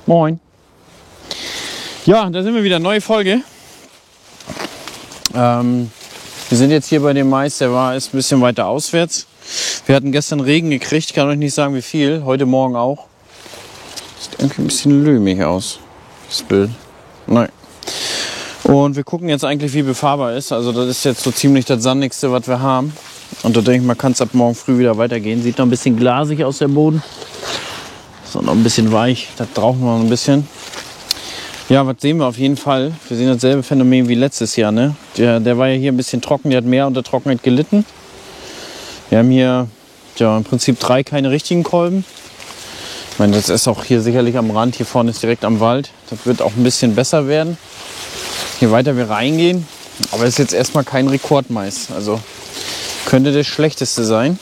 Moin. Ja, da sind wir wieder. Neue Folge. Wir sind jetzt hier bei dem Mais, ist ein bisschen weiter auswärts. Wir hatten gestern Regen gekriegt, kann euch nicht sagen wie viel. Heute Morgen auch. Sieht irgendwie ein bisschen lömig aus, das Bild. Nein. Und wir gucken jetzt eigentlich, wie befahrbar ist. Also das ist jetzt so ziemlich das Sandigste, was wir haben. Und da denke ich mal, kann es ab morgen früh wieder weitergehen. Sieht noch ein bisschen glasig aus, der Boden. Ist auch noch ein bisschen weich. Das brauchen wir noch ein bisschen. Ja, was sehen wir auf jeden Fall? Wir sehen dasselbe Phänomen wie letztes Jahr. Ne? Der war ja hier ein bisschen trocken. Der hat mehr unter Trockenheit gelitten. Wir haben hier im Prinzip 3 keine richtigen Kolben. Ich meine, das ist auch hier sicherlich am Rand. Hier vorne ist direkt am Wald. Das wird auch ein bisschen besser werden. Je weiter wir reingehen. Aber es ist jetzt erstmal kein Rekordmais. Also könnte das Schlechteste sein.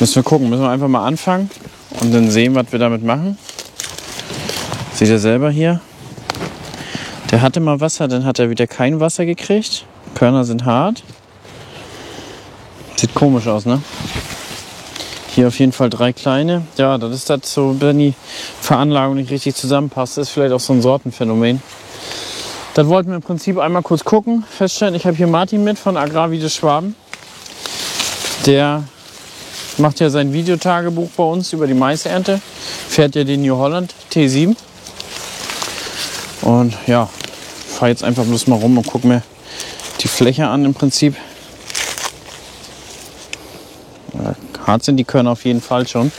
Müssen wir gucken. Müssen wir einfach mal anfangen und dann sehen, was wir damit machen. Seht ihr selber hier? Der hatte mal Wasser, dann hat er wieder kein Wasser gekriegt. Körner sind hart. Sieht komisch aus, ne? Hier auf jeden Fall 3 kleine. Ja, das ist das so, wenn die Veranlagung nicht richtig zusammenpasst. Das ist vielleicht auch so ein Sortenphänomen. Das wollten wir im Prinzip einmal kurz gucken, feststellen. Ich habe hier Martin mit von Agrarvideos Schwaben. Der macht ja sein Videotagebuch bei uns über die Maisernte. Fährt ja den New Holland T7. Und ja, fahre jetzt einfach bloß mal rum und gucke mir die Fläche an im Prinzip. Hart sind die Körner auf jeden Fall schon.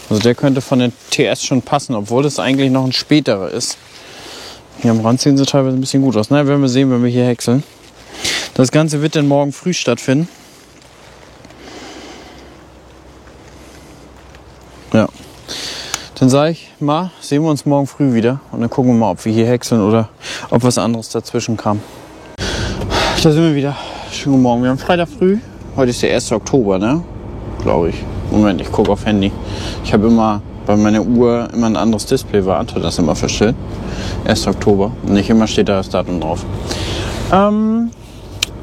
Also der könnte von der TS schon passen, obwohl das eigentlich noch ein späterer ist. Hier am Rand sehen sie teilweise ein bisschen gut aus. Na, werden wir sehen, wenn wir hier häckseln. Das Ganze wird dann morgen früh stattfinden. Ja. Dann sage ich mal, sehen wir uns morgen früh wieder. Und dann gucken wir mal, ob wir hier häckseln oder ob was anderes dazwischen kam. Da sind wir wieder. Schönen guten Morgen. Wir haben Freitag früh. Heute ist der 1. Oktober, ne? Glaube ich. Moment, ich gucke auf Handy. Ich habe immer bei meiner Uhr immer ein anderes Display, war Anton das immer verstellt. 1. Oktober. Nicht immer steht da das Datum drauf.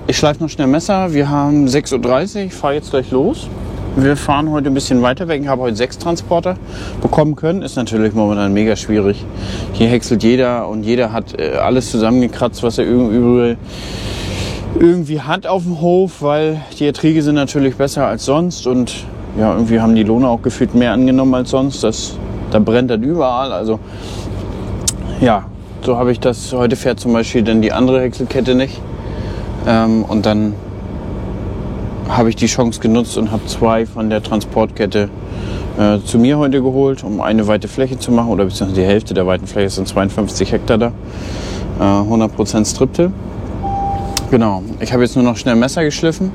Ich schleife noch schnell Messer. Wir haben 6:30 Uhr. Ich fahre jetzt gleich los. Wir fahren heute ein bisschen weiter weg. Ich habe heute 6 Transporter bekommen können. Ist natürlich momentan mega schwierig. Hier häckselt jeder und jeder hat alles zusammengekratzt, was er irgendwie hat auf dem Hof, weil die Erträge sind natürlich besser als sonst und ja, irgendwie haben die Lohne auch gefühlt mehr angenommen als sonst. Da brennt das überall. Also ja, so habe ich das. Heute fährt zum Beispiel dann die andere Häckselkette nicht. Und dann habe ich die Chance genutzt und habe 2 von der Transportkette zu mir heute geholt, um eine weite Fläche zu machen, oder beziehungsweise die Hälfte der weiten Fläche, sind 52 Hektar da, 100% Striptil. Genau, ich habe jetzt nur noch schnell Messer geschliffen.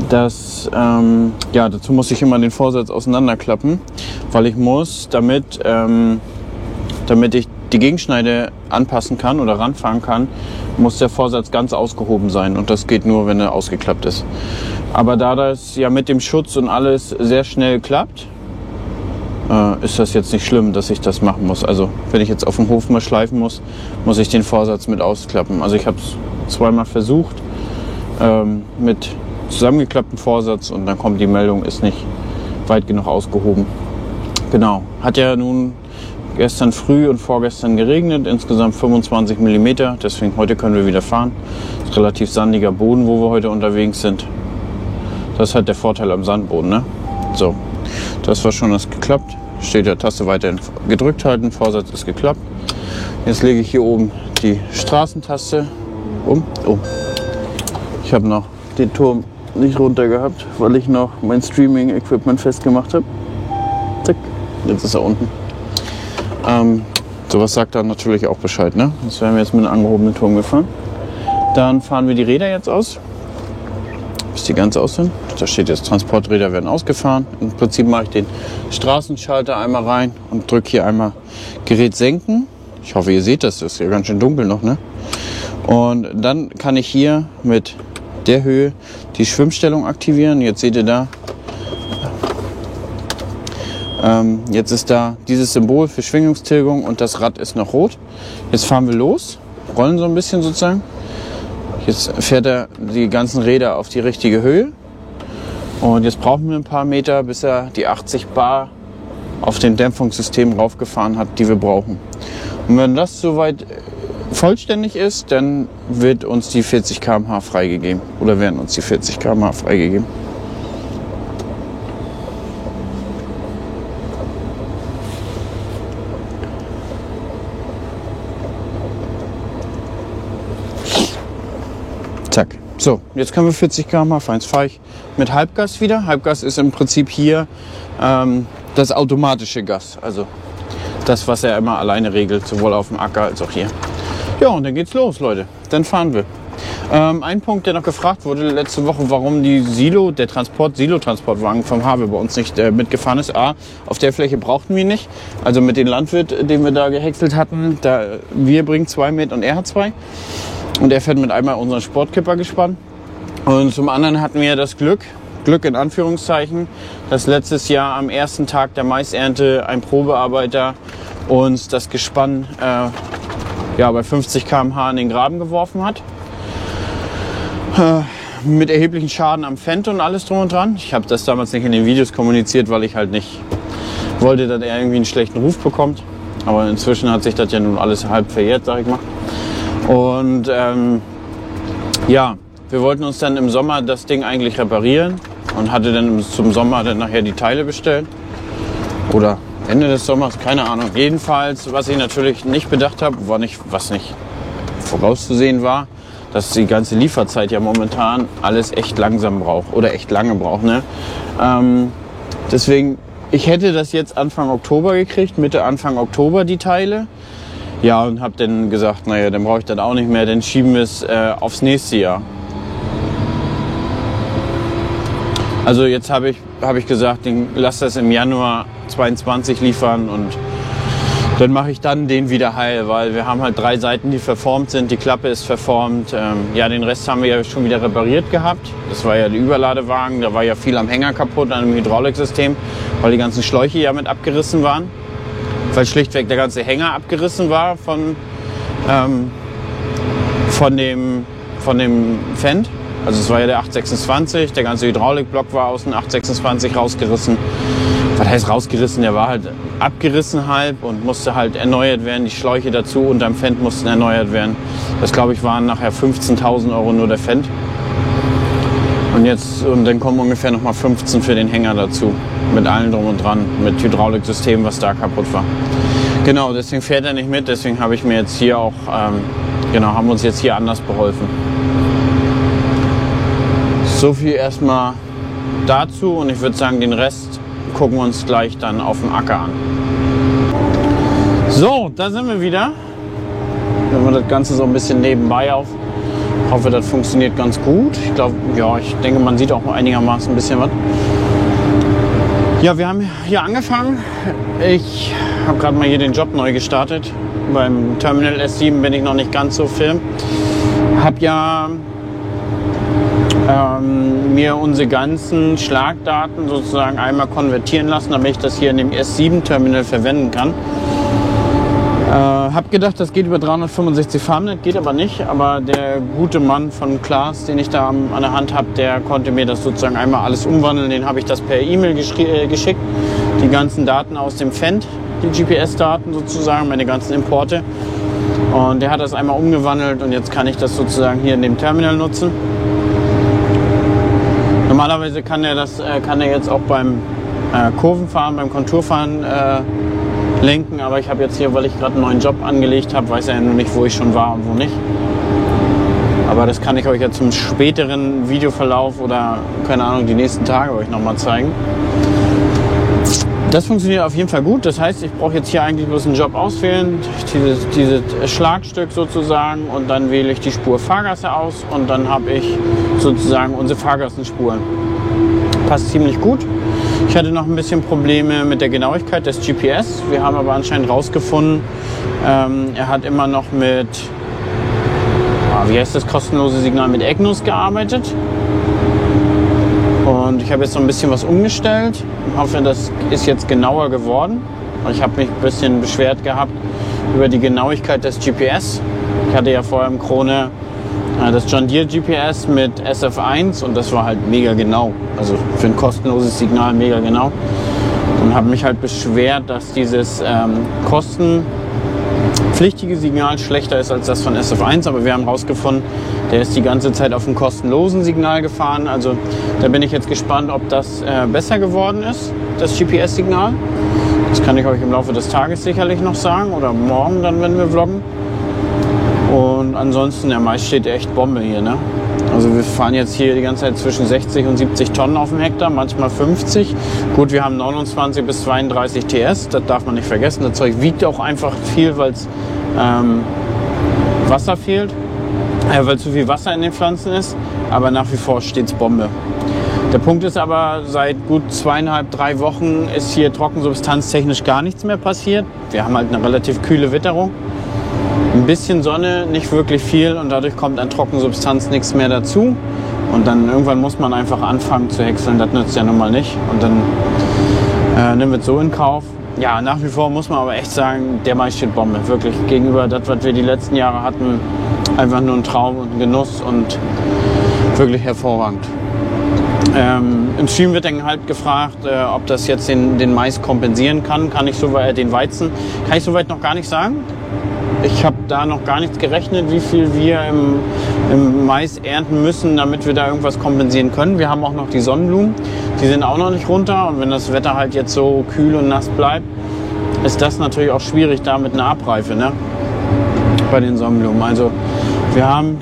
Dazu muss ich immer den Vorsatz auseinanderklappen, weil ich muss, damit ich die Gegenschneide anpassen kann oder ranfahren kann, muss der Vorsatz ganz ausgehoben sein. Und das geht nur, wenn er ausgeklappt ist. Aber da das ja mit dem Schutz und alles sehr schnell klappt, ist das jetzt nicht schlimm, dass ich das machen muss. Also wenn ich jetzt auf dem Hof mal schleifen muss, muss ich den Vorsatz mit ausklappen. Also ich habe es 2-mal versucht mit zusammengeklapptem Vorsatz und dann kommt die Meldung, ist nicht weit genug ausgehoben. Genau, hat ja nun gestern früh und vorgestern geregnet, insgesamt 25 mm, deswegen heute können wir wieder fahren. Das ist relativ sandiger Boden, wo wir heute unterwegs sind. Das ist halt der Vorteil am Sandboden, ne? So, das war schon das geklappt. Steht der Taste weiterhin gedrückt halten, Vorsatz ist geklappt. Jetzt lege ich hier oben die Straßentaste um. Oh, ich habe noch den Turm nicht runter gehabt, weil ich noch mein Streaming-Equipment festgemacht habe. Zack, jetzt ist er unten. Sowas sagt dann natürlich auch Bescheid, ne? Das werden wir jetzt mit einem angehobenen Turm gefahren. Dann fahren wir die Räder jetzt aus, bis die ganz aus sind. Da steht jetzt, Transporträder werden ausgefahren. Im Prinzip mache ich den Straßenschalter einmal rein und drücke hier einmal Gerät senken. Ich hoffe, ihr seht das, ist ja ganz schön dunkel noch, ne? Und dann kann ich hier mit der Höhe die Schwimmstellung aktivieren. Jetzt seht ihr da, jetzt ist da dieses Symbol für Schwingungstilgung und das Rad ist noch rot. Jetzt fahren wir los, rollen so ein bisschen sozusagen. Jetzt fährt er die ganzen Räder auf die richtige Höhe. Und jetzt brauchen wir ein paar Meter, bis er die 80 Bar auf dem Dämpfungssystem raufgefahren hat, die wir brauchen. Und wenn das soweit vollständig ist, dann wird uns die 40 km/h freigegeben. Oder werden uns die 40 km/h freigegeben. Zack. So, jetzt können wir 40 km/h fahren. Jetzt fahre ich mit Halbgas wieder. Halbgas ist im Prinzip hier das automatische Gas. Also das, was er immer alleine regelt, sowohl auf dem Acker als auch hier. Ja, und dann geht's los, Leute. Dann fahren wir. Ein Punkt, der noch gefragt wurde letzte Woche, warum die Silotransportwagen vom Harvey bei uns nicht mitgefahren ist. A, auf der Fläche brauchten wir nicht. Also mit dem Landwirt, den wir da gehäckselt hatten, wir bringen 2 mit und er hat 2. Und er fährt mit einmal unseren Sportkipper gespannt. Und zum anderen hatten wir das Glück in Anführungszeichen, dass letztes Jahr am ersten Tag der Maisernte ein Probearbeiter uns das Gespann bei 50 km/h in den Graben geworfen hat. Mit erheblichen Schaden am Fendt und alles drum und dran. Ich habe das damals nicht in den Videos kommuniziert, weil ich halt nicht wollte, dass er irgendwie einen schlechten Ruf bekommt. Aber inzwischen hat sich das ja nun alles halb verjährt, sag ich mal. Und wir wollten uns dann im Sommer das Ding eigentlich reparieren und hatte dann zum Sommer dann nachher die Teile bestellt. Oder Ende des Sommers, keine Ahnung. Jedenfalls, was ich natürlich nicht bedacht habe, was nicht vorauszusehen war, dass die ganze Lieferzeit ja momentan alles echt langsam braucht oder echt lange braucht. Ne? Deswegen, ich hätte das jetzt Anfang Oktober gekriegt, Mitte Anfang Oktober die Teile. Ja, und habe dann gesagt, naja, dann brauche ich das auch nicht mehr, dann schieben wir es aufs nächste Jahr. Also jetzt habe ich gesagt, lass das im Januar 22 liefern und dann mache ich dann den wieder heil, weil wir haben halt 3 Seiten, die verformt sind, die Klappe ist verformt. Den Rest haben wir ja schon wieder repariert gehabt. Das war ja der Überladewagen, da war ja viel am Hänger kaputt, an dem Hydrauliksystem, weil die ganzen Schläuche ja mit abgerissen waren. Weil schlichtweg der ganze Hänger abgerissen war von dem Fendt. Also es war ja der 826, der ganze Hydraulikblock war aus dem 826 rausgerissen. Was heißt rausgerissen? Der war halt abgerissen halb und musste halt erneuert werden. Die Schläuche dazu unterm Fendt mussten erneuert werden. Das glaube ich waren nachher 15.000 € nur der Fendt. Und dann kommen ungefähr nochmal 15 für den Hänger dazu. Mit allem drum und dran, mit Hydrauliksystem, was da kaputt war. Genau, deswegen fährt er nicht mit. Deswegen habe ich mir jetzt hier auch, haben wir uns jetzt hier anders beholfen. So viel erstmal dazu und ich würde sagen, den Rest gucken wir uns gleich dann auf dem Acker an. So, da sind wir wieder. Wenn wir das Ganze so ein bisschen nebenbei auf. Ich hoffe, das funktioniert ganz gut. Ich denke, man sieht auch einigermaßen ein bisschen was. Ja, wir haben hier angefangen. Ich habe gerade mal hier den Job neu gestartet. Beim Terminal S7 bin ich noch nicht ganz so firm. Habe ja mir unsere ganzen Schlagdaten sozusagen einmal konvertieren lassen, damit ich das hier in dem S7-Terminal verwenden kann. Hab gedacht, das geht über 365 Farmnet, geht aber nicht. Aber der gute Mann von Klaas, den ich da an der Hand habe, der konnte mir das sozusagen einmal alles umwandeln. Den habe ich das per E-Mail geschickt. Die ganzen Daten aus dem Fendt, die GPS-Daten sozusagen, meine ganzen Importe. Und der hat das einmal umgewandelt und jetzt kann ich das sozusagen hier in dem Terminal nutzen. Normalerweise kann er jetzt auch beim Kurvenfahren, beim Konturfahren lenken, aber ich habe jetzt hier, weil ich gerade einen neuen Job angelegt habe, weiß er ja nur nicht, wo ich schon war und wo nicht. Aber das kann ich euch ja zum späteren Videoverlauf oder, keine Ahnung, die nächsten Tage euch nochmal zeigen. Das funktioniert auf jeden Fall gut. Das heißt, ich brauche jetzt hier eigentlich bloß einen Job auswählen, dieses Schlagstück sozusagen, und dann wähle ich die Spur Fahrgasse aus und dann habe ich sozusagen unsere Fahrgassenspuren. Passt ziemlich gut. Ich hatte noch ein bisschen Probleme mit der Genauigkeit des GPS. Wir haben aber anscheinend rausgefunden, er hat immer noch mit, wie heißt das kostenlose Signal, mit EGNOS gearbeitet. Und ich habe jetzt noch ein bisschen was umgestellt. Ich hoffe, das ist jetzt genauer geworden. Ich habe mich ein bisschen beschwert gehabt über die Genauigkeit des GPS. Ich hatte ja vorher im Krone Das John Deere GPS mit SF1 und das war halt mega genau. Also für ein kostenloses Signal mega genau. Und habe mich halt beschwert, dass dieses kostenpflichtige Signal schlechter ist als das von SF1. Aber wir haben herausgefunden, der ist die ganze Zeit auf einem kostenlosen Signal gefahren. Also da bin ich jetzt gespannt, ob das besser geworden ist, das GPS-Signal. Das kann ich euch im Laufe des Tages sicherlich noch sagen oder morgen dann, wenn wir vloggen. Und ansonsten, der Mais steht echt Bombe hier, ne? Also wir fahren jetzt hier die ganze Zeit zwischen 60 und 70 Tonnen auf dem Hektar, manchmal 50. Gut, wir haben 29 bis 32 TS, das darf man nicht vergessen. Das Zeug wiegt auch einfach viel, weil es Wasser fehlt, weil zu viel Wasser in den Pflanzen ist. Aber nach wie vor steht's Bombe. Der Punkt ist aber, seit gut 2,5, 3 Wochen ist hier trockensubstanztechnisch gar nichts mehr passiert. Wir haben halt eine relativ kühle Witterung. Ein bisschen Sonne, nicht wirklich viel und dadurch kommt an Trockensubstanz nichts mehr dazu. Und dann irgendwann muss man einfach anfangen zu häckseln, das nützt ja nun mal nicht. Und dann nehmen wir es so in Kauf. Ja, nach wie vor muss man aber echt sagen, der Mais steht Bombe. Wirklich gegenüber das, was wir die letzten Jahre hatten, einfach nur ein Traum und ein Genuss und wirklich hervorragend. Im Stream wird dann halt gefragt, ob das jetzt den Mais kompensieren kann. Den Weizen kann ich soweit noch gar nicht sagen. Ich habe da noch gar nichts gerechnet, wie viel wir im Mais ernten müssen, damit wir da irgendwas kompensieren können. Wir haben auch noch die Sonnenblumen, die sind auch noch nicht runter. Und wenn das Wetter halt jetzt so kühl und nass bleibt, ist das natürlich auch schwierig da mit einer Abreife, ne? Bei den Sonnenblumen. Also wir haben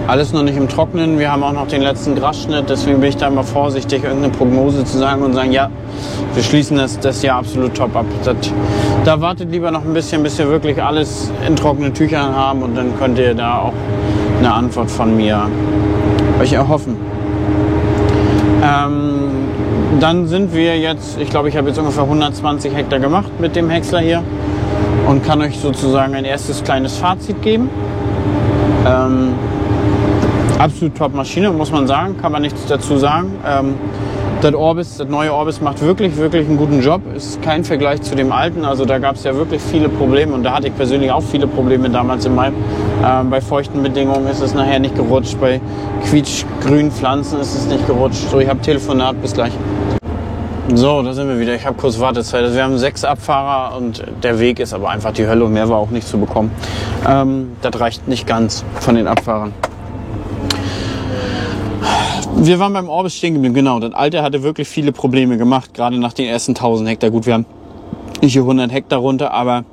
alles noch nicht im Trocknen. Wir haben auch noch den letzten Grasschnitt. Deswegen bin ich da immer vorsichtig, irgendeine Prognose zu sagen und sagen, ja, wir schließen das Jahr absolut top ab. Da wartet lieber noch ein bisschen, bis wir wirklich alles in trockenen Tüchern haben. Und dann könnt ihr da auch eine Antwort von mir euch erhoffen. Dann sind wir jetzt, ich glaube, ich habe jetzt ungefähr 120 Hektar gemacht mit dem Häcksler hier. Und kann euch sozusagen ein erstes kleines Fazit geben. Absolut top Maschine, muss man sagen, kann man nichts dazu sagen. Das neue Orbis macht wirklich, wirklich einen guten Job. Ist kein Vergleich zu dem alten. Also da gab es ja wirklich viele Probleme und da hatte ich persönlich auch viele Probleme damals im Mai. Bei feuchten Bedingungen ist es nachher nicht gerutscht, bei quietschgrünen Pflanzen ist es nicht gerutscht. So, ich habe Telefonat, bis gleich. So, da sind wir wieder. Ich habe kurz Wartezeit. Also wir haben 6 Abfahrer und der Weg ist aber einfach die Hölle und mehr war auch nicht zu bekommen. Das reicht nicht ganz von den Abfahrern. Wir waren beim Orbis stehen geblieben, genau. Das alte hatte wirklich viele Probleme gemacht, gerade nach den ersten 1000 Hektar. Gut, wir haben hier 100 Hektar runter, aber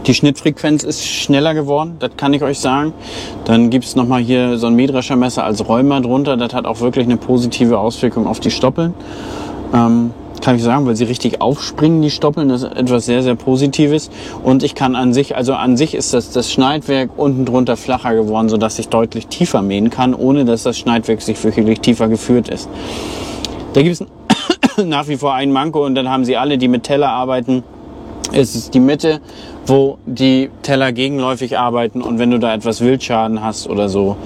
die Schnittfrequenz ist schneller geworden, das kann ich euch sagen. Dann gibt es nochmal hier so ein Mähdreschermesser als Räumer drunter. Das hat auch wirklich eine positive Auswirkung auf die Stoppeln. Kann ich sagen, weil sie richtig aufspringen, die Stoppeln. Das ist etwas sehr, sehr Positives. Und ich kann an sich ist das Schneidwerk unten drunter flacher geworden, sodass ich deutlich tiefer mähen kann, ohne dass das Schneidwerk sich wirklich tiefer geführt ist. Da gibt es nach wie vor ein Manko und dann haben sie alle, die mit Teller arbeiten. Es ist die Mitte, wo die Teller gegenläufig arbeiten und wenn du da etwas Wildschaden hast oder so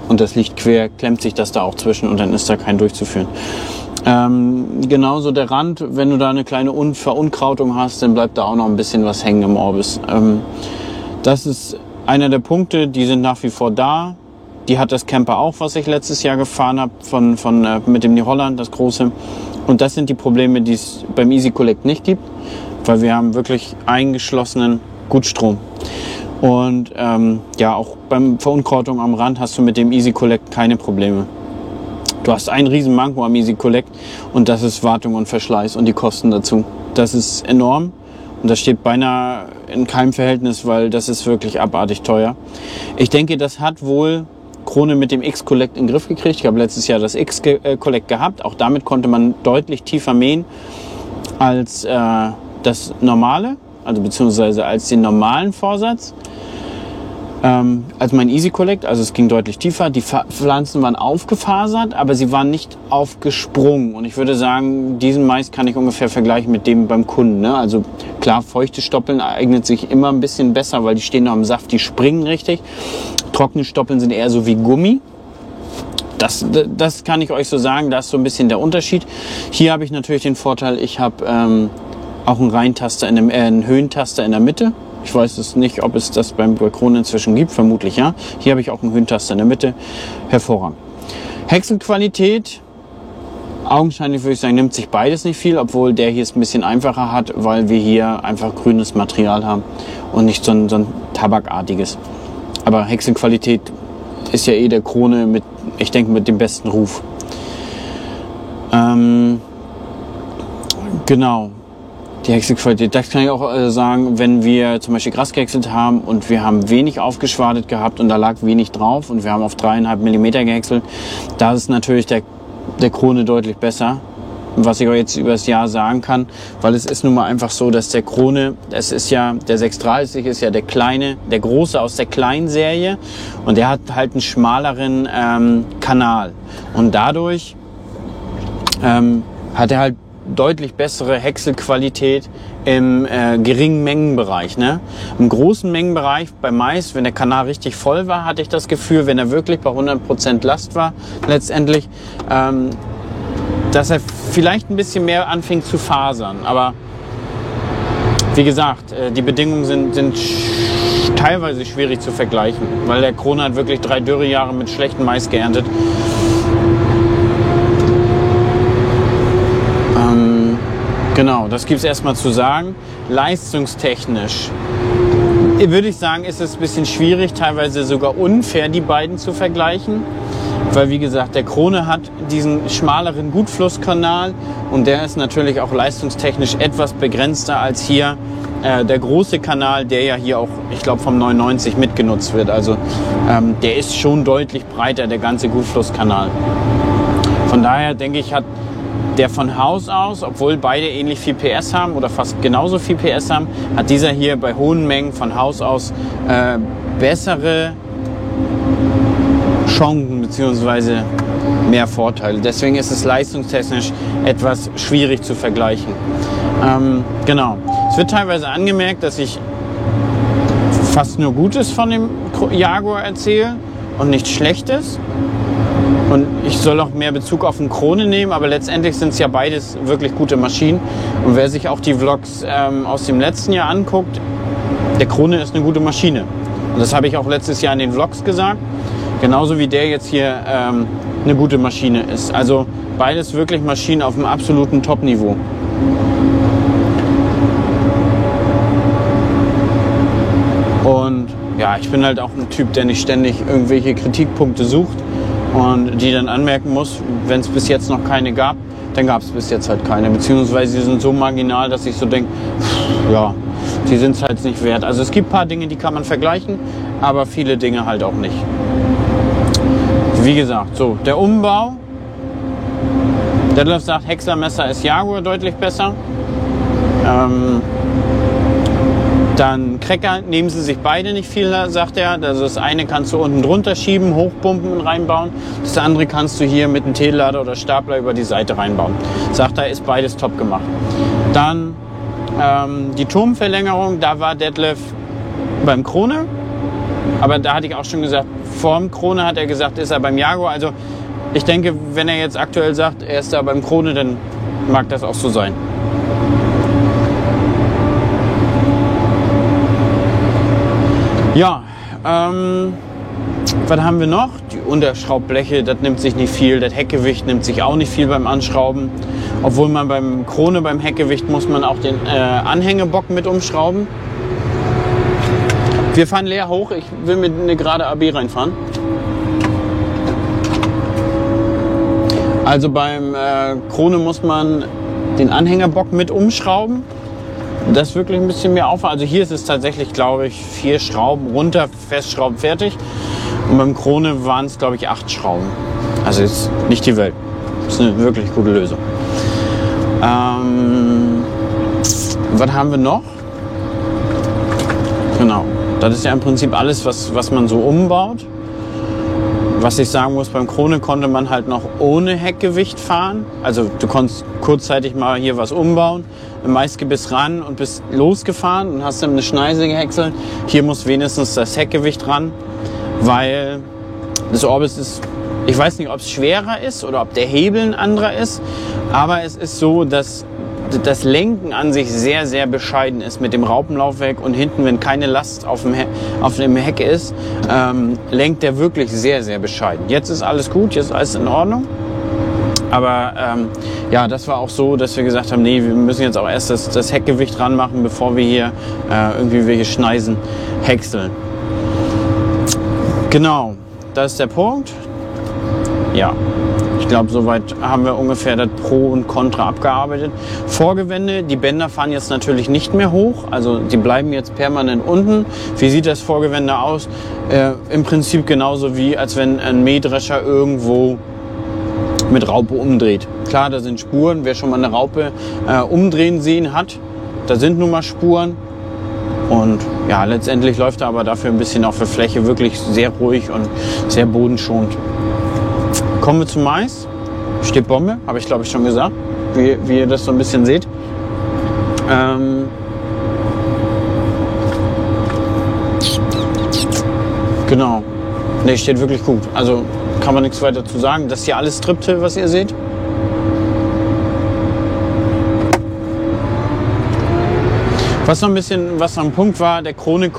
und das liegt quer, klemmt sich das da auch zwischen und dann ist da kein durchzuführen. Genauso der Rand, wenn du da eine kleine Verunkrautung hast, dann bleibt da auch noch ein bisschen was hängen im Orbis. Das ist einer der Punkte, die sind nach wie vor da. Die hat das Camper auch, was ich letztes Jahr gefahren habe mit dem New Holland, das große. Und das sind die Probleme, die es beim Easy Collect nicht gibt, weil wir haben wirklich eingeschlossenen Gutstrom. Und auch beim Verunkrautung am Rand hast du mit dem Easy Collect keine Probleme. Du hast einen riesen Manko am Easy Collect und das ist Wartung und Verschleiß und die Kosten dazu. Das ist enorm und das steht beinahe in keinem Verhältnis, weil das ist wirklich abartig teuer. Ich denke, das hat wohl Krone mit dem X-Collect in den Griff gekriegt. Ich habe letztes Jahr das X-Collect gehabt. Auch damit konnte man deutlich tiefer mähen als das normale, also beziehungsweise als den normalen Vorsatz. Als mein Easy Collect, also es ging deutlich tiefer. Die Pflanzen waren aufgefasert, aber sie waren nicht aufgesprungen. Und ich würde sagen, diesen Mais kann ich ungefähr vergleichen mit dem beim Kunden. Ne? Also klar, feuchte Stoppeln eignet sich immer ein bisschen besser, weil die stehen noch im Saft, die springen richtig. Trockene Stoppeln sind eher so wie Gummi. Das kann ich euch so sagen, da ist so ein bisschen der Unterschied. Hier habe ich natürlich den Vorteil, ich habe auch einen Höhentaster in der Mitte. Ich weiß es nicht, ob es das beim Krone inzwischen gibt, vermutlich ja. Hier habe ich auch einen Höhentaster in der Mitte, hervorragend. Häckselqualität, augenscheinlich würde ich sagen, nimmt sich beides nicht viel, obwohl der hier es ein bisschen einfacher hat, weil wir hier einfach grünes Material haben und nicht so ein tabakartiges. Aber Häckselqualität ist ja der Krone mit, ich denke, mit dem besten Ruf. Genau. Die Häckselqualität, das kann ich auch sagen, wenn wir zum Beispiel Gras gehäckselt haben und wir haben wenig aufgeschwadet gehabt und da lag wenig drauf und wir haben auf 3,5 mm gehäckselt, da ist natürlich der Krone deutlich besser. Was ich auch jetzt über das Jahr sagen kann, weil es ist nun mal einfach so, dass der Krone, es ist ja, der 630 ist ja der große aus der kleinen Serie und der hat halt einen schmaleren Kanal und dadurch hat er halt deutlich bessere Häckselqualität im geringen Mengenbereich. Ne? Im großen Mengenbereich bei Mais, wenn der Kanal richtig voll war, hatte ich das Gefühl, wenn er wirklich bei 100% Last war, letztendlich, dass er vielleicht ein bisschen mehr anfing zu fasern. Aber wie gesagt, die Bedingungen sind teilweise schwierig zu vergleichen, weil der Krone hat wirklich 3 Dürrejahre mit schlechtem Mais geerntet. Genau, das gibt es erstmal zu sagen. Leistungstechnisch würde ich sagen, ist es ein bisschen schwierig, teilweise sogar unfair, die beiden zu vergleichen. Weil, wie gesagt, der Krone hat diesen schmaleren Gutflusskanal und der ist natürlich auch leistungstechnisch etwas begrenzter als hier der große Kanal, der ja hier auch, ich glaube, vom 99 mitgenutzt wird. Also der ist schon deutlich breiter, der ganze Gutflusskanal. Von daher denke ich, hat der von Haus aus, obwohl beide ähnlich viel PS haben oder fast genauso viel PS haben, hat dieser hier bei hohen Mengen von Haus aus bessere Chancen bzw. mehr Vorteile. Deswegen ist es leistungstechnisch etwas schwierig zu vergleichen. Genau. Es wird teilweise angemerkt, dass ich fast nur Gutes von dem Jaguar erzähle und nichts Schlechtes. Und ich soll auch mehr Bezug auf den Krone nehmen, aber letztendlich sind es ja beides wirklich gute Maschinen. Und wer sich auch die Vlogs aus dem letzten Jahr anguckt, der Krone ist eine gute Maschine. Und das habe ich auch letztes Jahr in den Vlogs gesagt. Genauso wie der jetzt hier eine gute Maschine ist. Also beides wirklich Maschinen auf einem absoluten Top-Niveau. Und ja, ich bin halt auch ein Typ, der nicht ständig irgendwelche Kritikpunkte sucht und die dann anmerken muss. Wenn es bis jetzt noch keine gab, dann gab es bis jetzt halt keine. Beziehungsweise sie sind so marginal, dass ich so denke, ja, die sind es halt nicht wert. Also es gibt ein paar Dinge, die kann man vergleichen, aber viele Dinge halt auch nicht. Wie gesagt, so, der Umbau. Detlef sagt, Häckslermesser ist Jaguar deutlich besser. Dann Cracker nehmen sie sich beide nicht viel, sagt er. Also das eine kannst du unten drunter schieben, hochpumpen und reinbauen. Das andere kannst du hier mit einem Teellader oder Stapler über die Seite reinbauen. Sagt er, ist beides top gemacht. Dann die Turmverlängerung, da war Detlef beim Krone. Aber da hatte ich auch schon gesagt, vorm Krone hat er gesagt, ist er beim Jaguar. Also ich denke, wenn er jetzt aktuell sagt, er ist da beim Krone, dann mag das auch so sein. Ja, was haben wir noch? Die Unterschraubbleche, das nimmt sich nicht viel. Das Heckgewicht nimmt sich auch nicht viel beim Anschrauben. Obwohl man beim Krone, beim Heckgewicht, muss man auch den Anhängebock mit umschrauben. Wir fahren leer hoch. Ich will mit eine gerade AB reinfahren. Also beim Krone muss man den Anhängerbock mit umschrauben. Das ist wirklich ein bisschen mehr Aufwand. Also hier ist es tatsächlich, glaube ich, 4 Schrauben runter, festschrauben, fertig. Und beim Krone waren es, glaube ich, 8 Schrauben. Also ist nicht die Welt. Das ist eine wirklich gute Lösung. Was haben wir noch? Genau. Das ist ja im Prinzip alles, was man so umbaut. Was ich sagen muss, beim Krone konnte man halt noch ohne Heckgewicht fahren. Also du konntest kurzzeitig mal hier was umbauen, im Maisgebiss ran und bist losgefahren und hast dann eine Schneise gehäckselt. Hier muss wenigstens das Heckgewicht ran, weil das Orbis ist, ich weiß nicht, ob es schwerer ist oder ob der Hebel ein anderer ist, aber es ist so, dass das Lenken an sich sehr, sehr bescheiden ist mit dem Raupenlaufwerk und hinten, wenn keine Last auf dem Heck ist, lenkt der wirklich sehr, sehr bescheiden. Jetzt ist alles gut, jetzt ist alles in Ordnung. Aber ja, das war auch so, dass wir gesagt haben, nee, wir müssen jetzt auch erst das Heckgewicht ranmachen, bevor wir hier irgendwie welche Schneisen häckseln. Genau, das ist der Punkt. Ja, ich glaube, soweit haben wir ungefähr das Pro und Contra abgearbeitet. Vorgewände, die Bänder fahren jetzt natürlich nicht mehr hoch, also die bleiben jetzt permanent unten. Wie sieht das Vorgewände aus? Im Prinzip genauso wie, als wenn ein Mähdrescher irgendwo mit Raupe umdreht. Klar, da sind Spuren, wer schon mal eine Raupe umdrehen sehen hat, da sind nun mal Spuren. Und ja, letztendlich läuft er aber dafür ein bisschen auf der Fläche wirklich sehr ruhig und sehr bodenschonend. Kommen wir zum Mais. Steht Bombe, habe ich glaube ich schon gesagt, wie ihr das so ein bisschen seht. Genau. Ne, steht wirklich gut. Also kann man nichts weiter zu sagen. Das ist hier alles Striptill, was ihr seht. Was noch ein Punkt war, der Krone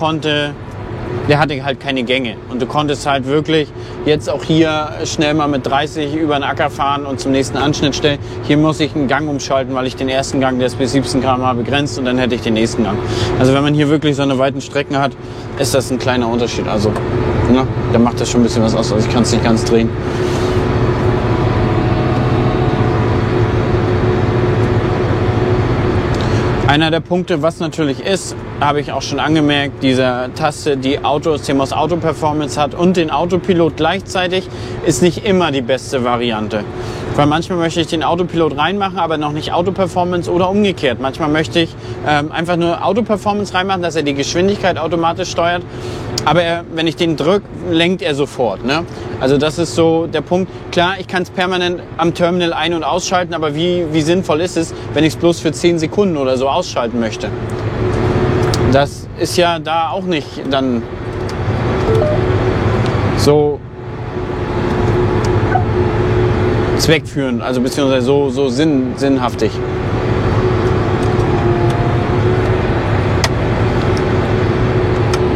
der hatte halt keine Gänge. Und du konntest halt wirklich jetzt auch hier schnell mal mit 30 über den Acker fahren und zum nächsten Anschnitt stellen. Hier muss ich einen Gang umschalten, weil ich den ersten Gang, der ist bis 17 km/h begrenzt, und dann hätte ich den nächsten Gang. Also wenn man hier wirklich so eine weiten Strecken hat, ist das ein kleiner Unterschied. Also, ne, da macht das schon ein bisschen was aus. Also ich kann es nicht ganz drehen. Einer der Punkte, was natürlich ist, habe ich auch schon angemerkt, diese Taste, die CMOS Auto Performance hat und den Autopilot gleichzeitig, ist nicht immer die beste Variante. Weil manchmal möchte ich den Autopilot reinmachen, aber noch nicht Auto-Performance, oder umgekehrt. Manchmal möchte ich einfach nur Auto-Performance reinmachen, dass er die Geschwindigkeit automatisch steuert. Aber wenn ich den drücke, lenkt er sofort. Ne? Also das ist so der Punkt. Klar, ich kann es permanent am Terminal ein- und ausschalten, aber wie sinnvoll ist es, wenn ich es bloß für 10 Sekunden oder so ausschalten möchte? Das ist ja da auch nicht dann so zweckführend, also beziehungsweise so sinnhaftig.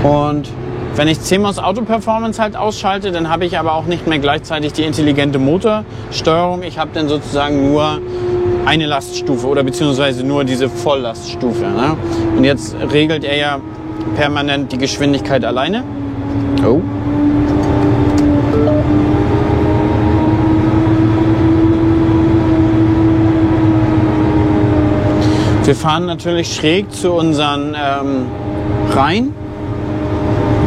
Und wenn ich CMOS Auto Performance halt ausschalte, dann habe ich aber auch nicht mehr gleichzeitig die intelligente Motorsteuerung. Ich habe dann sozusagen nur eine Laststufe oder beziehungsweise nur diese Volllaststufe. Ne? Und jetzt regelt er ja permanent die Geschwindigkeit alleine. Oh. Wir fahren natürlich schräg zu unseren Reihen,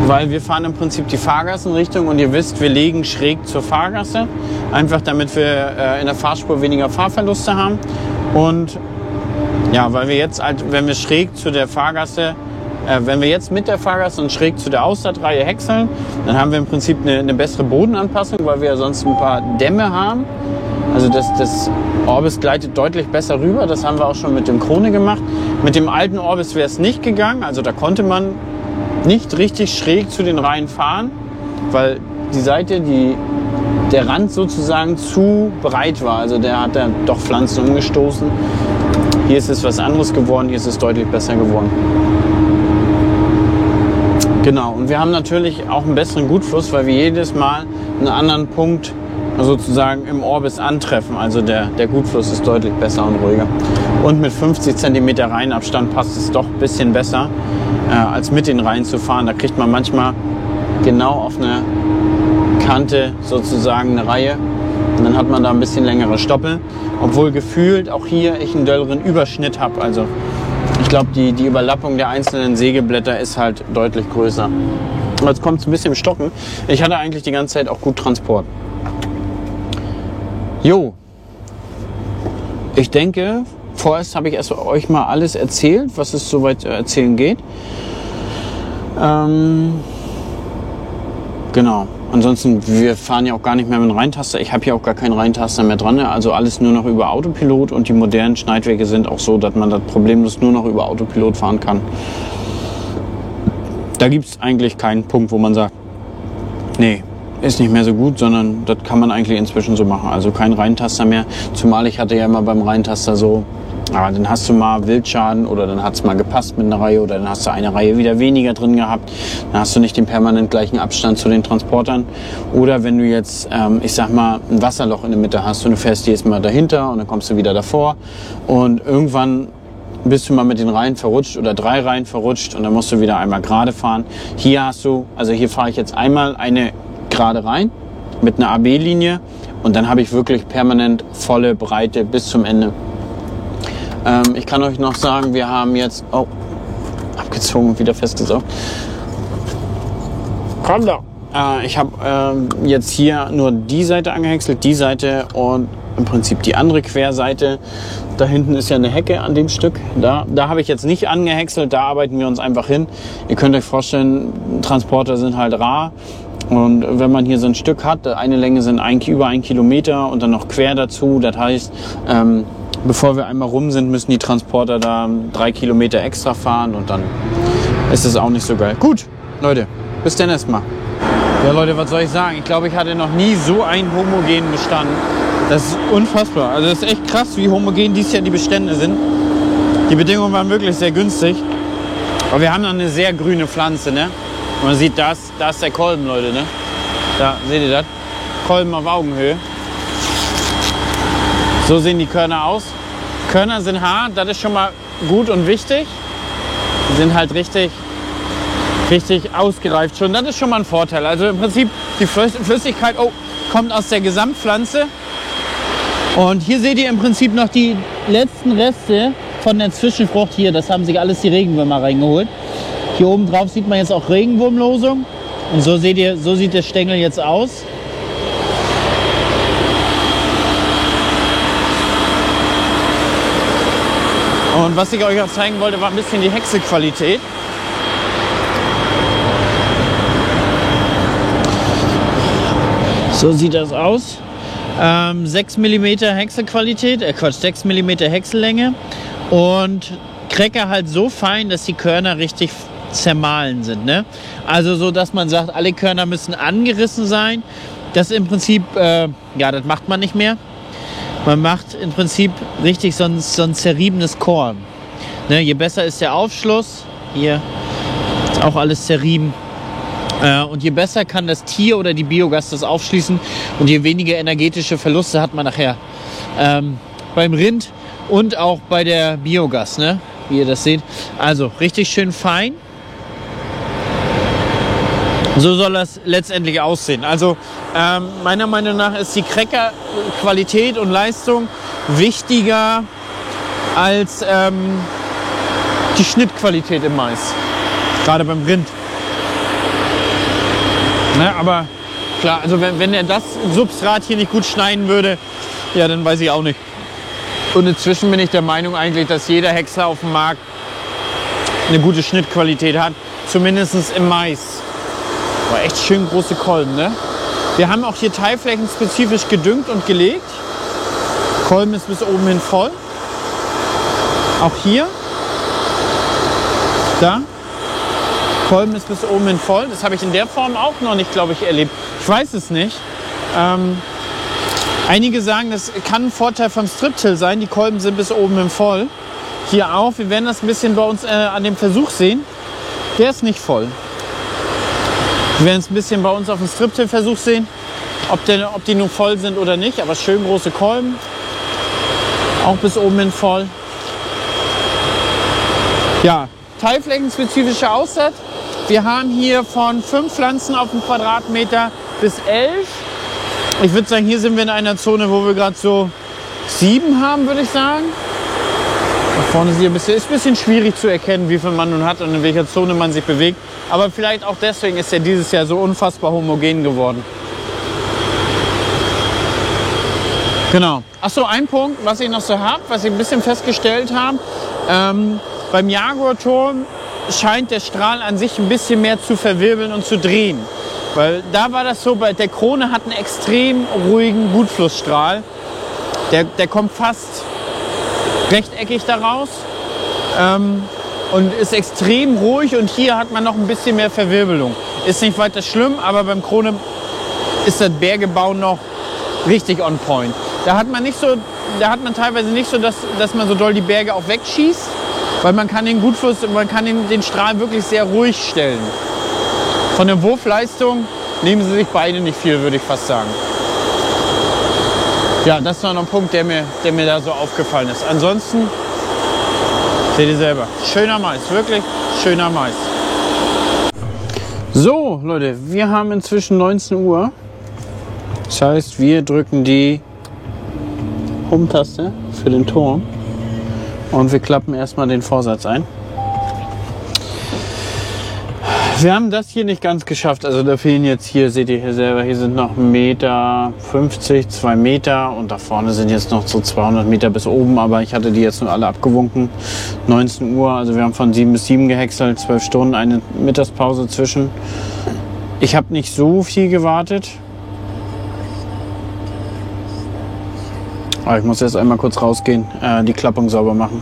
weil wir fahren im Prinzip die Fahrgassenrichtung, und ihr wisst, wir legen schräg zur Fahrgasse, einfach damit wir in der Fahrspur weniger Fahrverluste haben. Und ja, weil wir jetzt, wenn wir schräg zu der Fahrgasse, wenn wir jetzt mit der Fahrgasse und schräg zu der Aussaatreihe häckseln, dann haben wir im Prinzip eine bessere Bodenanpassung, weil wir ja sonst ein paar Dämme haben. Also das Orbis gleitet deutlich besser rüber, das haben wir auch schon mit dem Krone gemacht. Mit dem alten Orbis wäre es nicht gegangen, also da konnte man nicht richtig schräg zu den Reihen fahren, weil die Seite, der Rand sozusagen zu breit war. Also der hat dann doch Pflanzen umgestoßen. Hier ist es was anderes geworden, hier ist es deutlich besser geworden. Genau, und wir haben natürlich auch einen besseren Gutfluss, weil wir jedes Mal einen anderen Punkt sozusagen im Orbis antreffen. Also der Gutfluss ist deutlich besser und ruhiger. Und mit 50 cm Reihenabstand passt es doch ein bisschen besser, als mit den Reihen zu fahren. Da kriegt man manchmal genau auf eine Kante sozusagen eine Reihe. Und dann hat man da ein bisschen längere Stoppel. Obwohl gefühlt auch hier ich einen dolleren Überschnitt habe. Also ich glaube, die Überlappung der einzelnen Sägeblätter ist halt deutlich größer. Jetzt kommt es ein bisschen im Stocken. Ich hatte eigentlich die ganze Zeit auch gut Transport. Jo, ich denke, vorerst habe ich erst euch mal alles erzählt, was es soweit erzählen geht. Genau, ansonsten, wir fahren ja auch gar nicht mehr mit einem Reihentaster. Ich habe hier auch gar keinen Reihentaster mehr dran, also alles nur noch über Autopilot, und die modernen Schneidwerke sind auch so, dass man das problemlos nur noch über Autopilot fahren kann. Da gibt es eigentlich keinen Punkt, wo man sagt, nee, ist nicht mehr so gut, sondern das kann man eigentlich inzwischen so machen. Also kein Reihentaster mehr, zumal ich hatte ja immer beim Reihentaster so Ja, dann hast du mal Wildschaden oder dann hat es mal gepasst mit einer Reihe oder dann hast du eine Reihe wieder weniger drin gehabt. Dann hast du nicht den permanent gleichen Abstand zu den Transportern. Oder wenn du jetzt, ich sag mal, ein Wasserloch in der Mitte hast und du fährst jetzt mal dahinter und dann kommst du wieder davor und irgendwann bist du mal mit den Reihen verrutscht oder 3 Reihen verrutscht und dann musst du wieder einmal gerade fahren. Hier hast du, also hier fahre ich jetzt einmal eine gerade rein mit einer AB-Linie und dann habe ich wirklich permanent volle Breite bis zum Ende. Ich kann euch noch sagen, wir haben jetzt, abgezogen und wieder festgesaugt. Komm da! Ich habe jetzt hier nur die Seite angehäckselt, die Seite und im Prinzip die andere Querseite. Da hinten ist ja eine Hecke an dem Stück. Da habe ich jetzt nicht angehäckselt, da arbeiten wir uns einfach hin. Ihr könnt euch vorstellen, Transporter sind halt rar. Und wenn man hier so ein Stück hat, eine Länge sind über 1 Kilometer und dann noch quer dazu, das heißt, bevor wir einmal rum sind, müssen die Transporter da 3 Kilometer extra fahren und dann ist es auch nicht so geil. Gut, Leute, bis dann erstmal. Ja Leute, was soll ich sagen? Ich glaube, ich hatte noch nie so einen homogenen Bestand. Das ist unfassbar. Also das ist echt krass, wie homogen dieses Jahr die Bestände sind. Die Bedingungen waren wirklich sehr günstig. Aber wir haben noch eine sehr grüne Pflanze, ne? Und man sieht, da ist der Kolben, Leute, ne? Da, seht ihr das? Kolben auf Augenhöhe. So sehen die Körner aus. Körner sind hart, das ist schon mal gut und wichtig. Die sind halt richtig ausgereift schon. Das ist schon mal ein Vorteil. Also im Prinzip die Flüssigkeit kommt aus der Gesamtpflanze. Und hier seht ihr im Prinzip noch die letzten Reste von der Zwischenfrucht hier. Das haben sich alles die Regenwürmer reingeholt. Hier oben drauf sieht man jetzt auch Regenwurmlosung. Und so sieht der Stängel jetzt aus. Und was ich euch auch zeigen wollte, war ein bisschen die Häckselqualität. So sieht das aus. 6 mm Häckselqualität, 6 mm Häcksellänge und Cracker halt so fein, dass die Körner richtig zermahlen sind. Ne? Also so, dass man sagt, alle Körner müssen angerissen sein. Das im Prinzip, das macht man nicht mehr. Man macht im Prinzip richtig so ein zerriebenes Korn. Ne, je besser ist der Aufschluss, hier ist auch alles zerrieben. Und je besser kann das Tier oder die Biogas das aufschließen und je weniger energetische Verluste hat man nachher beim Rind und auch bei der Biogas, ne? Wie ihr das seht. Also richtig schön fein. So soll das letztendlich aussehen. Also meiner Meinung nach ist die Cracker-Qualität und Leistung wichtiger als die Schnittqualität im Mais. Gerade beim Rind. Ne, aber klar, also wenn er das Substrat hier nicht gut schneiden würde, ja, dann weiß ich auch nicht. Und inzwischen bin ich der Meinung eigentlich, dass jeder Häcksler auf dem Markt eine gute Schnittqualität hat. Zumindest im Mais. Aber echt schön große Kolben, ne? Wir haben auch hier teilflächenspezifisch gedüngt und gelegt. Kolben ist bis oben hin voll. Auch hier. Da. Kolben ist bis oben hin voll. Das habe ich in der Form auch noch nicht, glaube ich, erlebt. Ich weiß es nicht. Einige sagen, das kann ein Vorteil vom Strip-Till sein. Die Kolben sind bis oben hin voll. Hier auch. Wir werden das ein bisschen bei uns an dem Versuch sehen. Der ist nicht voll. Wir werden es ein bisschen bei uns auf dem Strip-Till-Versuch sehen, ob die nun voll sind oder nicht. Aber schön große Kolben. Auch bis oben hin voll. Ja, teilflächenspezifische Aussaat. Wir haben hier von 5 Pflanzen auf dem Quadratmeter bis 11. Ich würde sagen, hier sind wir in einer Zone, wo wir gerade so 7 haben, würde ich sagen. Da vorne ist ein bisschen schwierig zu erkennen, wie viel man nun hat und in welcher Zone man sich bewegt. Aber vielleicht auch deswegen ist er dieses Jahr so unfassbar homogen geworden. Genau. Achso, ein Punkt, was ich noch so habe, was ich ein bisschen festgestellt habe. Beim Jaguar-Turm scheint der Strahl an sich ein bisschen mehr zu verwirbeln und zu drehen. Weil da war das so, bei der Krone hat einen extrem ruhigen Gutflussstrahl. Der kommt fast rechteckig daraus und ist extrem ruhig und hier hat man noch ein bisschen mehr Verwirbelung. Ist nicht weiter schlimm, aber beim Krone ist das Bergebau noch richtig on point. Da hat man teilweise nicht so, dass man so doll die Berge auch wegschießt, weil man kann den den Strahl wirklich sehr ruhig stellen. Von der Wurfleistung nehmen sie sich beide nicht viel, würde ich fast sagen. Ja, das war noch ein Punkt, der mir da so aufgefallen ist. Ansonsten, seht ihr selber, schöner Mais, wirklich schöner Mais. So, Leute, wir haben inzwischen 19 Uhr. Das heißt, wir drücken die Home-Taste für den Turm und wir klappen erstmal den Vorsatz ein. Wir haben das hier nicht ganz geschafft, also da fehlen jetzt hier, seht ihr hier selber, hier sind noch 1,50 Meter, 2 Meter und da vorne sind jetzt noch so 200 Meter bis oben, aber ich hatte die jetzt nur alle abgewunken. 19 Uhr, also wir haben von 7 bis 7 gehäckselt, 12 Stunden, eine Mittagspause zwischen. Ich habe nicht so viel gewartet. Aber ich muss jetzt einmal kurz rausgehen, die Klappung sauber machen.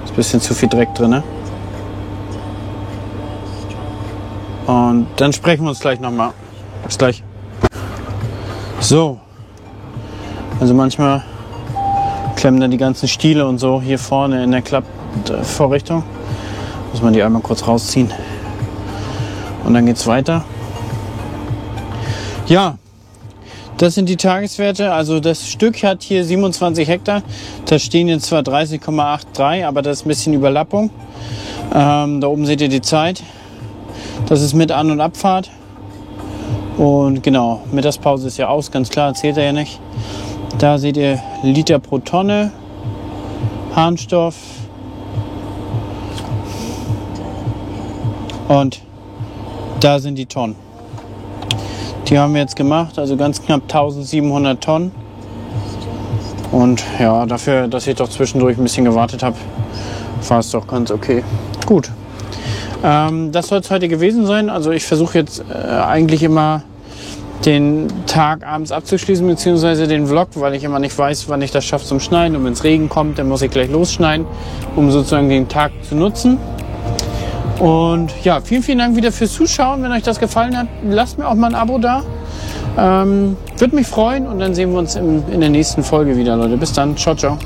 Ist ein bisschen zu viel Dreck drin, ne? Und dann sprechen wir uns gleich nochmal. Bis gleich. So. Also manchmal klemmen dann die ganzen Stiele und so hier vorne in der Klappvorrichtung. Muss man die einmal kurz rausziehen. Und dann geht's weiter. Ja. Das sind die Tageswerte. Also das Stück hat hier 27 Hektar. Da stehen jetzt zwar 30,83, aber das ist ein bisschen Überlappung. Da oben seht ihr die Zeit. Das ist mit An- und Abfahrt. Und genau, Mittagspause ist ja aus, ganz klar, zählt er ja nicht. Da seht ihr Liter pro Tonne, Harnstoff. Und da sind die Tonnen. Die haben wir jetzt gemacht, also ganz knapp 1700 Tonnen. Und ja, dafür, dass ich doch zwischendurch ein bisschen gewartet habe, war es doch ganz okay. Gut. Das soll es heute gewesen sein. Also ich versuche jetzt eigentlich immer den Tag abends abzuschließen, beziehungsweise den Vlog, weil ich immer nicht weiß, wann ich das schaffe zum Schneiden. Und wenn es Regen kommt, dann muss ich gleich losschneiden, um sozusagen den Tag zu nutzen. Und ja, vielen, vielen Dank wieder fürs Zuschauen. Wenn euch das gefallen hat, lasst mir auch mal ein Abo da. Würde mich freuen und dann sehen wir uns in der nächsten Folge wieder, Leute. Bis dann. Ciao, ciao.